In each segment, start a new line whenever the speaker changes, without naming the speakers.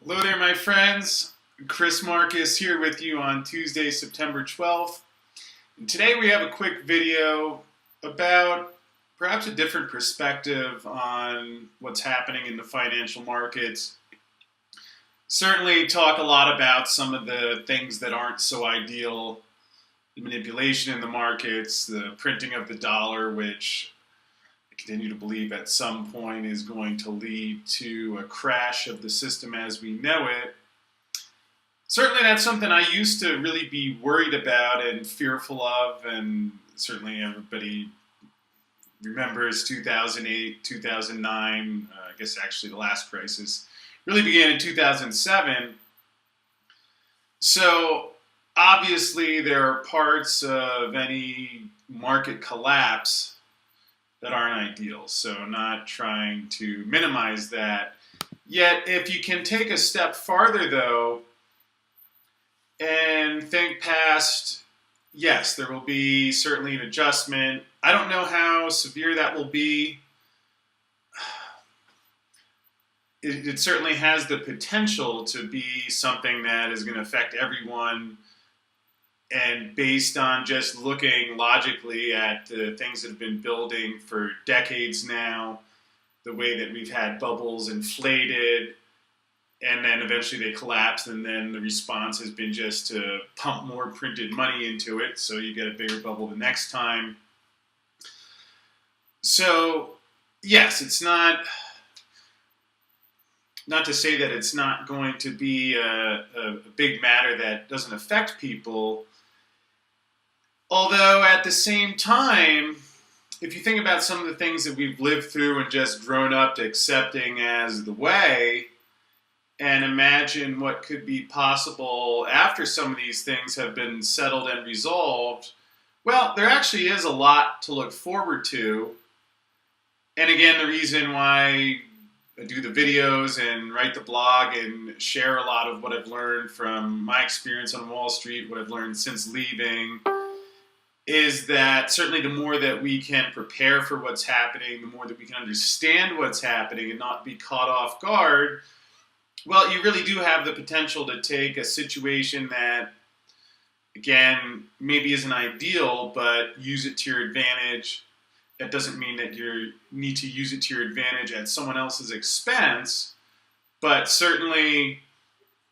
Hello there, my friends. Chris Marcus here with you on Tuesday, September 12th. And today we have a quick video about perhaps a different perspective on what's happening in the financial markets. Certainly talk a lot about some of the things that aren't so ideal, the manipulation in the markets, the printing of the dollar, which I continue to believe at some point is going to lead to a crash of the system as we know it. Certainly that's something I used to really be worried about and fearful of, and certainly everybody remembers 2008, 2009, I guess actually the last crisis really began in 2007. So obviously there are parts of any market collapse that aren't ideal, so not trying to minimize that. Yet if you can take a step farther though and think past, yes, there will be certainly an adjustment. I don't know how severe that will be. It certainly has the potential to be something that is going to affect everyone. And based on just looking logically at the things that have been building for decades now, the way that we've had bubbles inflated, and then eventually they collapsed, and then the response has been just to pump more printed money into it, so you get a bigger bubble the next time. So, yes, it's not to say that it's not going to be a big matter that doesn't affect people. Although at the same time, if you think about some of the things that we've lived through and just grown up to accepting as the way, and imagine what could be possible after some of these things have been settled and resolved, well, there actually is a lot to look forward to. And again, the reason why I do the videos and write the blog and share a lot of what I've learned from my experience on Wall Street, what I've learned since leaving, is that certainly the more that we can prepare for what's happening, the more that we can understand what's happening and not be caught off guard, well, you really do have the potential to take a situation that, again, maybe isn't ideal, but use it to your advantage. That doesn't mean that you need to use it to your advantage at someone else's expense, but certainly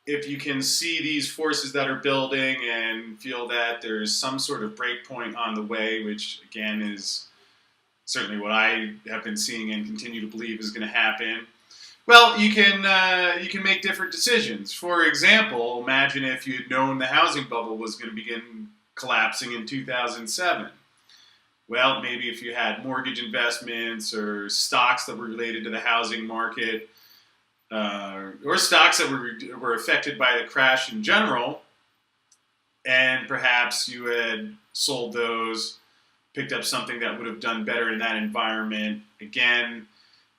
if you can see these forces that are building and feel that there's some sort of break point on the way, which again is certainly what I have been seeing and continue to believe is going to happen, well, you can make different decisions. For example, imagine if you had known the housing bubble was going to begin collapsing in 2007. Well, maybe if you had mortgage investments or stocks that were related to the housing market, or stocks that were affected by the crash in general, and perhaps you had sold those, picked up something that would have done better in that environment. Again,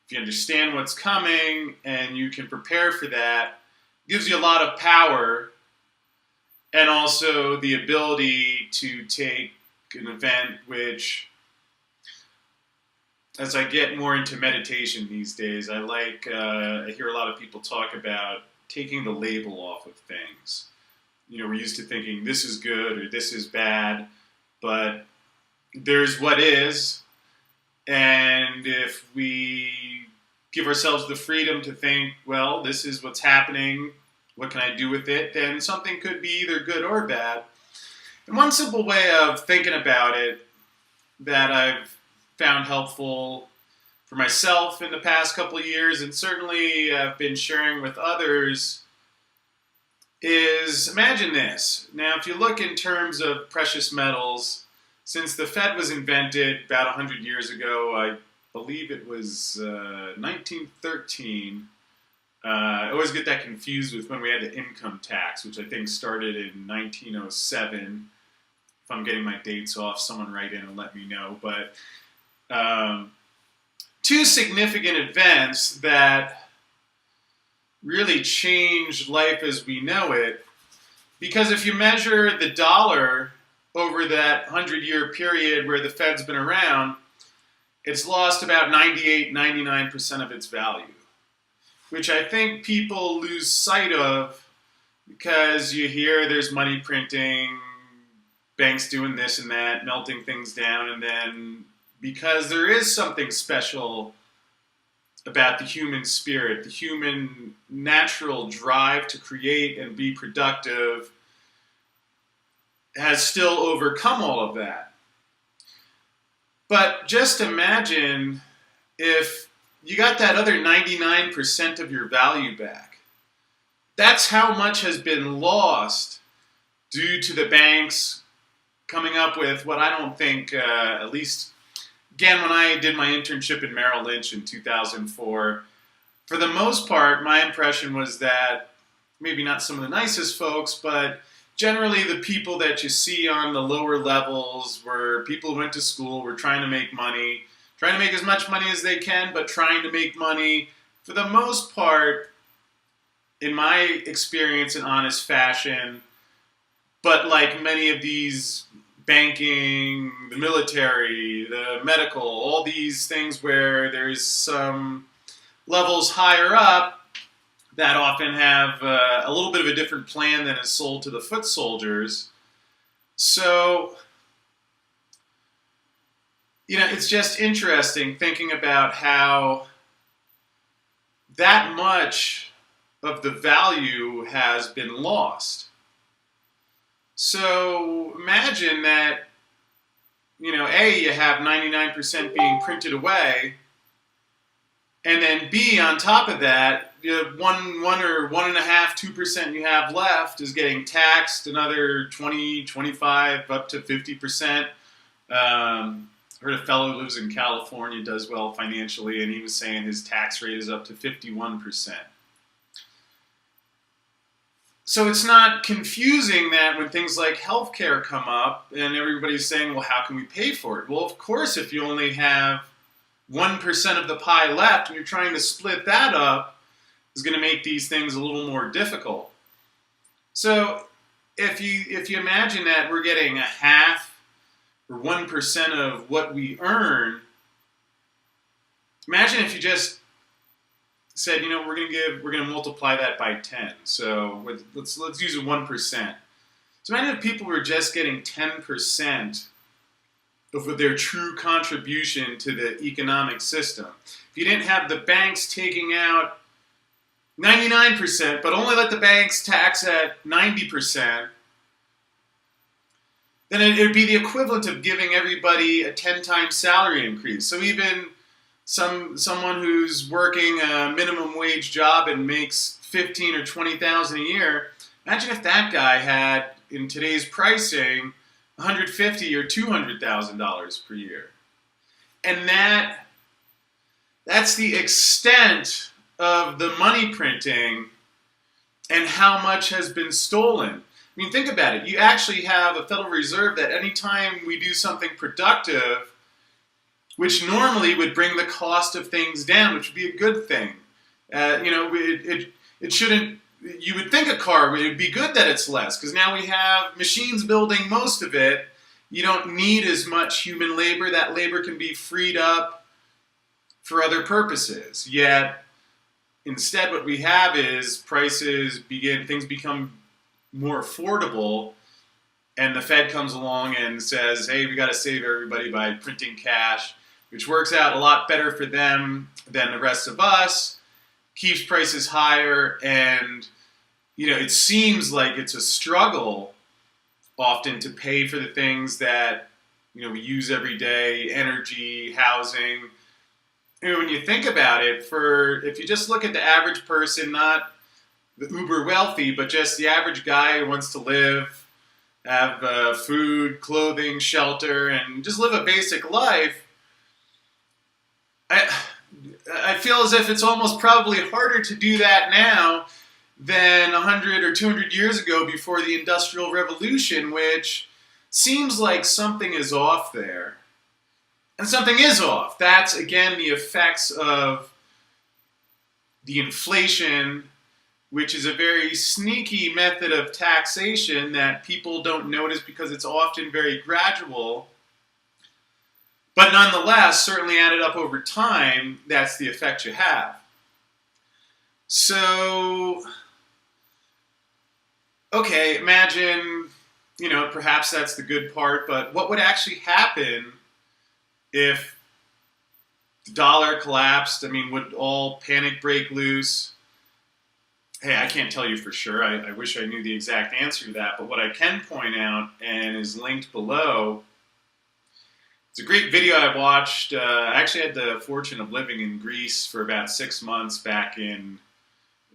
if you understand what's coming and you can prepare for that, it gives you a lot of power and also the ability to take an event which, as I get more into meditation these days, I hear a lot of people talk about taking the label off of things. You know, we're used to thinking this is good or this is bad, but there's what is, and if we give ourselves the freedom to think, well, this is what's happening, what can I do with it, then something could be either good or bad. And one simple way of thinking about it that I've found helpful for myself in the past couple of years, and certainly I've been sharing with others, is imagine this. Now, if you look in terms of precious metals, since the Fed was invented about 100 years ago, I believe it was 1913, I always get that confused with when we had the income tax, which I think started in 1907. If I'm getting my dates off, someone write in and let me know. But two significant events that really changed life as we know it. Because if you measure the dollar over that 100-year period where the Fed's been around, it's lost about 98, 99% of its value. which I think people lose sight of because you hear there's money printing, banks doing this and that, melting things down, and then because there is something special about the human spirit, the human natural drive to create and be productive has still overcome all of that. But just imagine if you got that other 99% of your value back. That's how much has been lost due to the banks coming up with what I don't think, at least, again, when I did my internship in Merrill Lynch in 2004, for the most part, my impression was that maybe not some of the nicest folks, but generally the people that you see on the lower levels were people who went to school, were trying to make money, trying to make as much money as they can, but trying to make money, for the most part, in my experience, in honest fashion. But like many of these banking, the military, the medical, all these things where there's some levels higher up that often have a little bit of a different plan than is sold to the foot soldiers. So, it's just interesting thinking about how that much of the value has been lost. So imagine that, A, you have 99% being printed away, and then B, on top of that, one or 1.5%, 2% you have left is getting taxed, another 20, 25, up to 50%. Heard a fellow who lives in California, does well financially, and he was saying his tax rate is up to 51%. So it's not confusing that when things like healthcare come up and everybody's saying, well, how can we pay for it? Well, of course, if you only have 1% of the pie left and you're trying to split that up, is going to make these things a little more difficult. So if you imagine that we're getting a half or 1% of what we earn, imagine if you just said, we're going to multiply that by 10. So let's use 1%. So imagine if people were just getting 10% of their true contribution to the economic system. If you didn't have the banks taking out 99%, but only let the banks tax at 90%, then it would be the equivalent of giving everybody a 10 times salary increase. So even someone who's working a minimum wage job and makes $15,000 or $20,000 a year, imagine if that guy had, in today's pricing, $150,000 or $200,000 per year. And that's the extent of the money printing and how much has been stolen. I mean, think about it. You actually have a Federal Reserve that anytime we do something productive, which normally would bring the cost of things down, which would be a good thing. It shouldn't, you would think a car, it would be good that it's less, because now we have machines building most of it. You don't need as much human labor. That labor can be freed up for other purposes. Yet, instead what we have is things become more affordable, and the Fed comes along and says, hey, we got to save everybody by printing cash, which works out a lot better for them than the rest of us, keeps prices higher, and it seems like it's a struggle often to pay for the things that we use every day, energy, housing. When you think about it, if you just look at the average person, not the uber wealthy, but just the average guy who wants to live, have food, clothing, shelter, and just live a basic life, I feel as if it's almost probably harder to do that now than 100 or 200 years ago before the Industrial Revolution, which seems like something is off there. And something is off. That's, again, the effects of the inflation, which is a very sneaky method of taxation that people don't notice because it's often very gradual. But nonetheless, certainly added up over time, that's the effect you have. So, okay, imagine, perhaps that's the good part, but what would actually happen if the dollar collapsed? I mean, would all panic break loose? Hey, I can't tell you for sure. I wish I knew the exact answer to that. But what I can point out, and is linked below, it's a great video I watched. I actually had the fortune of living in Greece for about 6 months back in,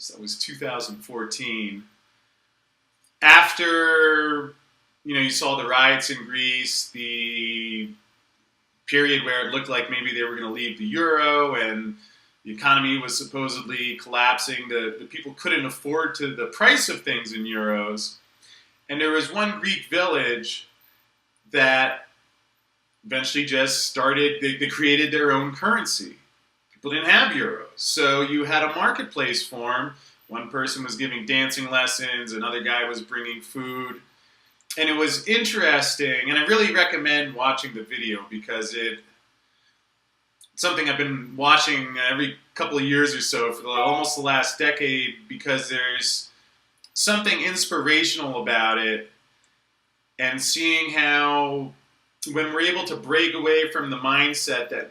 that was 2014. After, you saw the riots in Greece, the period where it looked like maybe they were going to leave the euro and the economy was supposedly collapsing. The people couldn't afford the price of things in euros. And there was one Greek village that eventually just started, they created their own currency. People didn't have euros. So you had a marketplace form. One person was giving dancing lessons, another guy was bringing food. And it was interesting, and I really recommend watching the video because it's something I've been watching every couple of years or so for almost the last decade, because there's something inspirational about it, and seeing how when we're able to break away from the mindset that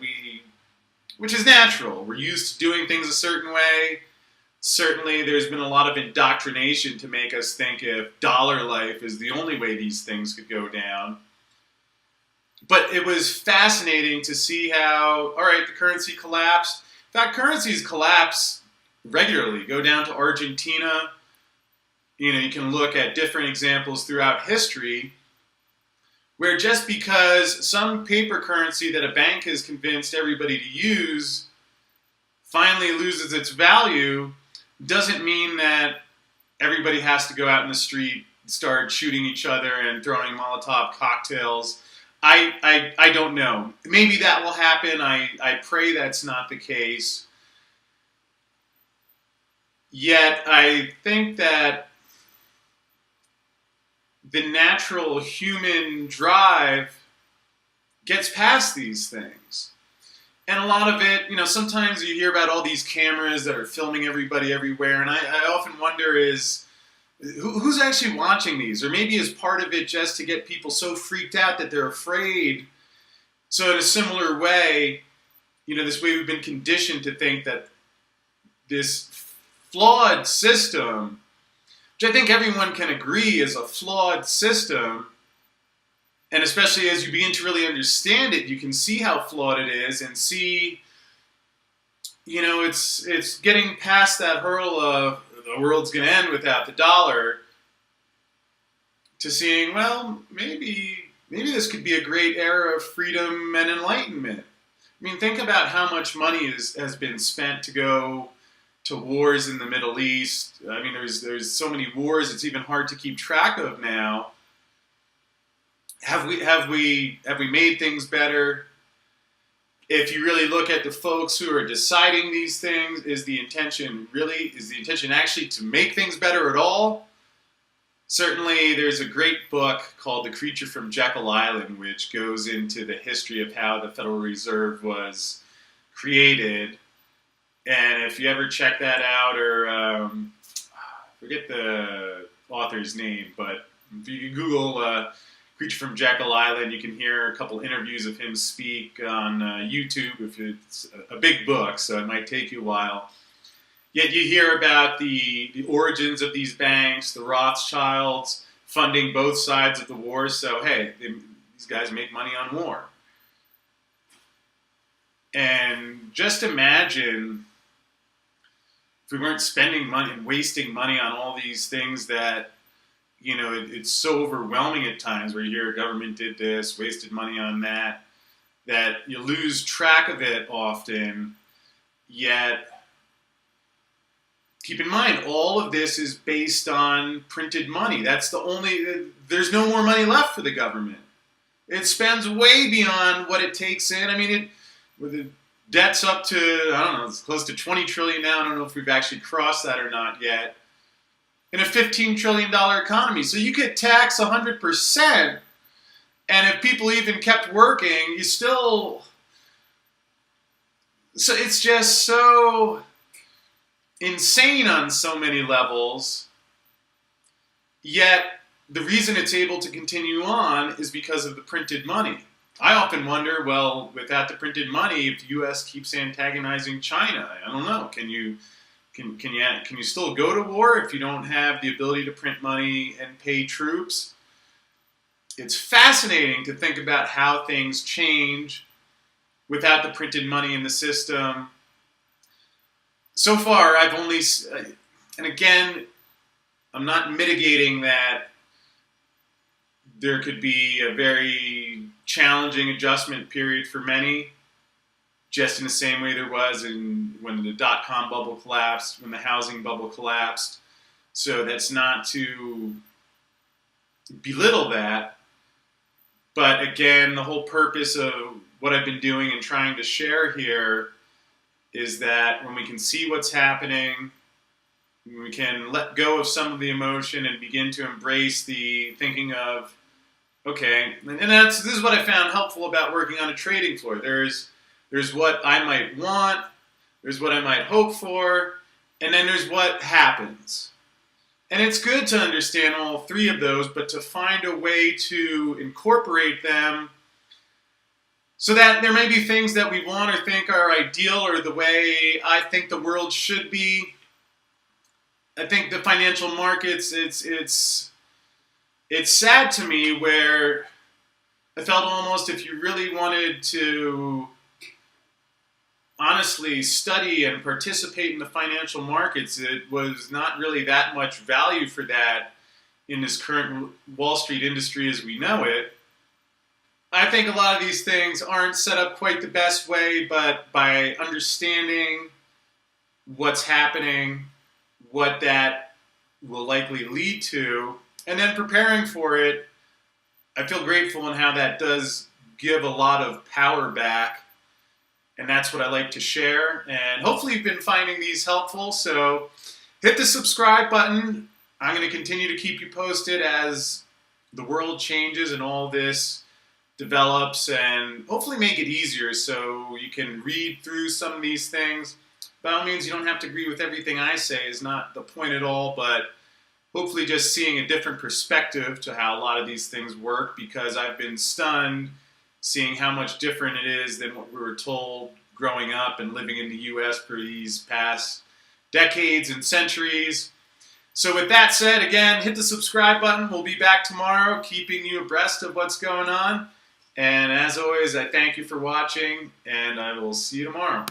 which is natural, we're used to doing things a certain way. Certainly there's been a lot of indoctrination to make us think if dollar life is the only way these things could go down. But it was fascinating to see how, all right, the currency collapsed. In fact, currencies collapse regularly. Go down to Argentina. You can look at different examples throughout history where just because some paper currency that a bank has convinced everybody to use finally loses its value, doesn't mean that everybody has to go out in the street, start shooting each other and throwing Molotov cocktails. I don't know. Maybe that will happen. I pray that's not the case. Yet I think that the natural human drive gets past these things. And a lot of it, sometimes you hear about all these cameras that are filming everybody everywhere, and I often wonder who's actually watching these? Or maybe is part of it just to get people so freaked out that they're afraid. So in a similar way, this way we've been conditioned to think that this flawed system, which I think everyone can agree is a flawed system, and especially as you begin to really understand it, you can see how flawed it is and see, it's getting past that hurdle of the world's going to end without the dollar to seeing, well, maybe this could be a great era of freedom and enlightenment. I mean, think about how much money has been spent to go to wars in the Middle East. I mean, there's so many wars, it's even hard to keep track of now. Have we made things better? If you really look at the folks who are deciding these things, is the intention actually to make things better at all? Certainly, there's a great book called The Creature from Jekyll Island, which goes into the history of how the Federal Reserve was created. And if you ever check that out, or forget the author's name, but if you Google Creature from Jekyll Island, you can hear a couple interviews of him speak on YouTube. If it's a big book, so it might take you a while. Yet you hear about the origins of these banks, the Rothschilds funding both sides of the war. So hey, these guys make money on war. And just imagine if we weren't spending money and wasting money on all these things that, it's so overwhelming at times where you hear government did this, wasted money on that you lose track of it often. Yet, keep in mind, all of this is based on printed money. There's no more money left for the government. It spends way beyond what it takes in. I mean, with the debt's up to, I don't know, it's close to $20 trillion now. I don't know if we've actually crossed that or not yet. In a $15 trillion economy. So you could tax 100%, and if people even kept working, you still... So it's just so insane on so many levels, yet the reason it's able to continue on is because of the printed money. I often wonder, well, without the printed money, if the U.S. keeps antagonizing China, I don't know. Can you still go to war if you don't have the ability to print money and pay troops? It's fascinating to think about how things change without the printed money in the system. So far, I've only, and again, I'm not mitigating that there could be a very challenging adjustment period for many, just in the same way there was when the dot-com bubble collapsed, when the housing bubble collapsed. So that's not to belittle that. But again, the whole purpose of what I've been doing and trying to share here is that when we can see what's happening, we can let go of some of the emotion and begin to embrace the thinking of, okay, and this is what I found helpful about working on a trading floor. There's what I might want, there's what I might hope for, and then there's what happens. And it's good to understand all three of those, but to find a way to incorporate them so that there may be things that we want or think are ideal or the way I think the world should be. I think the financial markets, it's sad to me where I felt almost if you really wanted to honestly study and participate in the financial markets, it was not really that much value for that in this current Wall Street industry as we know it. I think a lot of these things aren't set up quite the best way, but by understanding what's happening, what that will likely lead to, and then preparing for it, I feel grateful in how that does give a lot of power back. And that's what I like to share. And hopefully you've been finding these helpful. So hit the subscribe button. I'm going to continue to keep you posted as the world changes and all this develops, and hopefully make it easier so you can read through some of these things. By all means, you don't have to agree with everything I say, is not the point at all, but hopefully just seeing a different perspective to how a lot of these things work, because I've been stunned seeing how much different it is than what we were told growing up and living in the U.S. for these past decades and centuries. So with that said, again, hit the subscribe button. We'll be back tomorrow, keeping you abreast of what's going on. And as always, I thank you for watching, and I will see you tomorrow.